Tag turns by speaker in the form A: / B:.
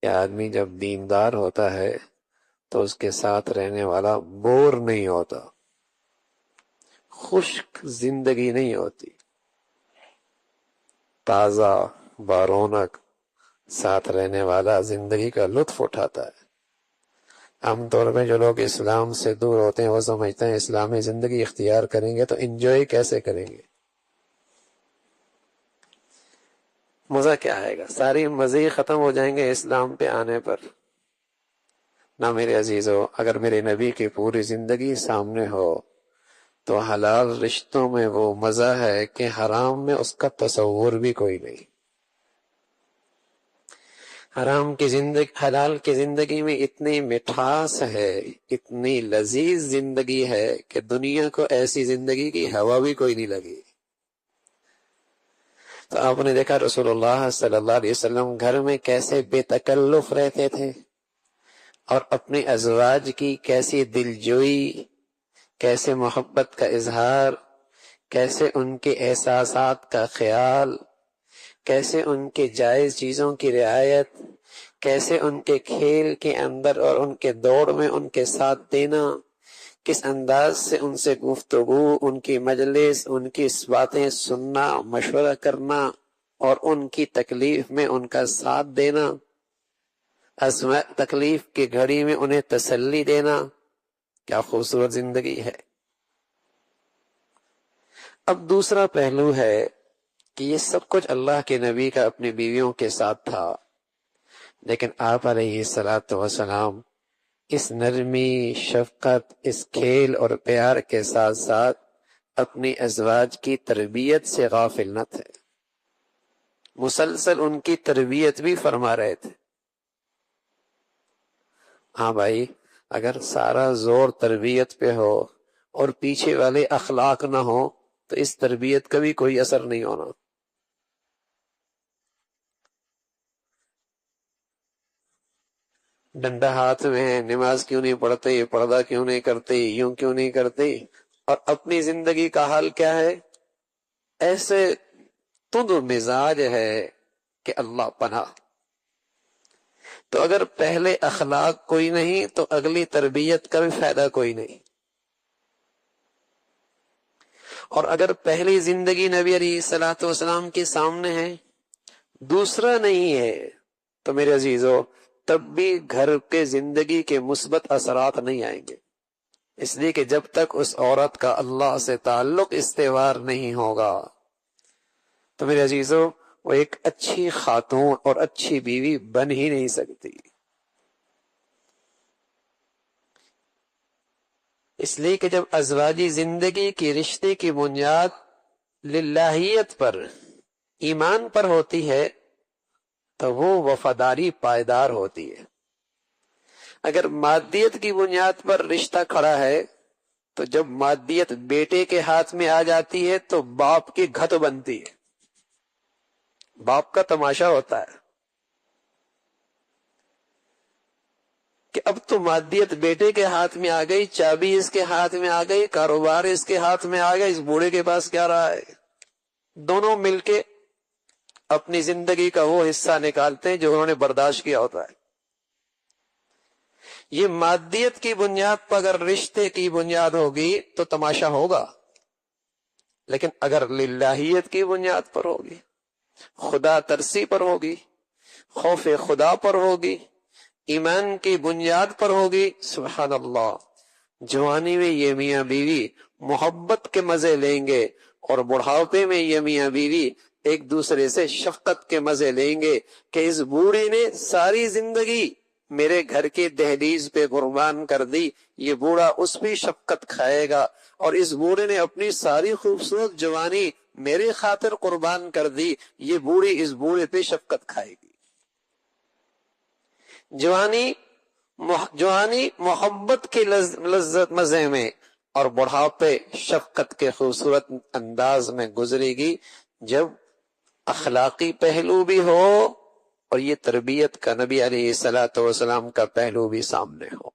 A: کہ آدمی جب دیندار ہوتا ہے تو اس کے ساتھ رہنے والا بور نہیں ہوتا، خشک زندگی نہیں ہوتی، تازہ بارونق ساتھ رہنے والا زندگی کا لطف اٹھاتا ہے۔ عام طور پہ جو لوگ اسلام سے دور ہوتے ہیں وہ سمجھتے ہیں اسلامی زندگی اختیار کریں گے تو انجوائے کیسے کریں گے، مزہ کیا آئے گا، ساری مزے ختم ہو جائیں گے اسلام پہ آنے پر۔ نہ میرے عزیزو، اگر میرے نبی کی پوری زندگی سامنے ہو تو حلال رشتوں میں وہ مزہ ہے کہ حرام میں اس کا تصور بھی کوئی نہیں۔ حلال کی زندگی میں اتنی مٹھاس ہے، اتنی لذیذ زندگی ہے کہ دنیا کو ایسی زندگی کی ہوا بھی کوئی نہیں لگی۔ تو آپ نے دیکھا رسول اللہ صلی اللہ علیہ وسلم گھر میں کیسے بے تکلف رہتے تھے، اور اپنے ازواج کی کیسی دلجوئی، کیسے محبت کا اظہار، کیسے ان کے احساسات کا خیال، کیسے ان کے جائز چیزوں کی رعایت، کیسے ان کے کھیل کے اندر اور ان کے دوڑ میں ان کے ساتھ دینا، کس انداز سے ان سے گفتگو، ان کی مجلس، ان کی باتیں سننا، مشورہ کرنا، اور ان کی تکلیف میں ان کا ساتھ دینا، تکلیف کی گھڑی میں انہیں تسلی دینا، کیا خوبصورت زندگی ہے۔ اب دوسرا پہلو ہے کہ یہ سب کچھ اللہ کے نبی کا اپنی بیویوں کے ساتھ تھا، لیکن آپ علیہ الصلاۃ والسلام اس نرمی، شفقت، اس کھیل اور پیار کے ساتھ ساتھ اپنی ازواج کی تربیت سے غافل نہ تھے، مسلسل ان کی تربیت بھی فرما رہے تھے۔ ہاں بھائی، اگر سارا زور تربیت پہ ہو اور پیچھے والے اخلاق نہ ہو تو اس تربیت کا بھی کوئی اثر نہیں ہونا۔ ڈنڈا ہاتھ میں ہے، نماز کیوں نہیں پڑھتے، پردہ کیوں نہیں کرتے، یوں کیوں نہیں کرتے، اور اپنی زندگی کا حال کیا ہے؟ ایسے تند مزاج ہے کہ اللہ پناہ۔ تو اگر پہلے اخلاق کوئی نہیں تو اگلی تربیت کا بھی فائدہ کوئی نہیں، اور اگر پہلی زندگی نبی علیہ الصلوۃ والسلام کے سامنے ہے، دوسرا نہیں ہے، تو میرے عزیزو تب بھی گھر کے زندگی کے مثبت اثرات نہیں آئیں گے، اس لیے کہ جب تک اس عورت کا اللہ سے تعلق استوار نہیں ہوگا تو میرے عزیزو وہ ایک اچھی خاتون اور اچھی بیوی بن ہی نہیں سکتی۔ اس لیے کہ جب ازواجی زندگی کی رشتے کی بنیاد للہیت پر، ایمان پر ہوتی ہے تو وہ وفاداری پائیدار ہوتی ہے۔ اگر مادیت کی بنیاد پر رشتہ کھڑا ہے تو جب مادیت بیٹے کے ہاتھ میں آ جاتی ہے تو باپ کی گھت بنتی ہے، باپ کا تماشا ہوتا ہے کہ اب تو مادیت بیٹے کے ہاتھ میں آ گئی، چابی اس کے ہاتھ میں آ گئی، کاروبار اس کے ہاتھ میں آ گیا، اس بوڑھے کے پاس کیا رہا ہے؟ دونوں مل کے اپنی زندگی کا وہ حصہ نکالتے ہیں جو انہوں نے برداشت کیا ہوتا ہے۔ یہ مادیت کی بنیاد پر اگر رشتے کی بنیاد ہوگی تو تماشا ہوگا، لیکن اگر للہیت کی بنیاد پر ہوگی، خدا ترسی پر ہوگی، خوف خدا پر ہوگی، ایمان کی بنیاد پر ہوگی، سبحان اللہ، جوانی میں یہ میاں بیوی محبت کے مزے لیں گے اور بڑھاپے میں یہ میاں بیوی ایک دوسرے سے شفقت کے مزے لیں گے کہ اس بوڑھی نے ساری زندگی میرے گھر کے دہلیز پہ قربان کر دی، یہ بوڑھا اس پہ شفقت کھائے گا، اور اس بوڑھے نے اپنی ساری خوبصورت جوانی میرے خاطر قربان کر دی، یہ بوڑھی اس بوڑھے پہ شفقت کھائے گی۔ جوانی محبت کی لذت مزے میں، اور بڑھاپے شفقت کے خوبصورت انداز میں گزرے گی جب اخلاقی پہلو بھی ہو اور یہ تربیت کا نبی علیہ الصلوۃ والسلام کا پہلو بھی سامنے ہو۔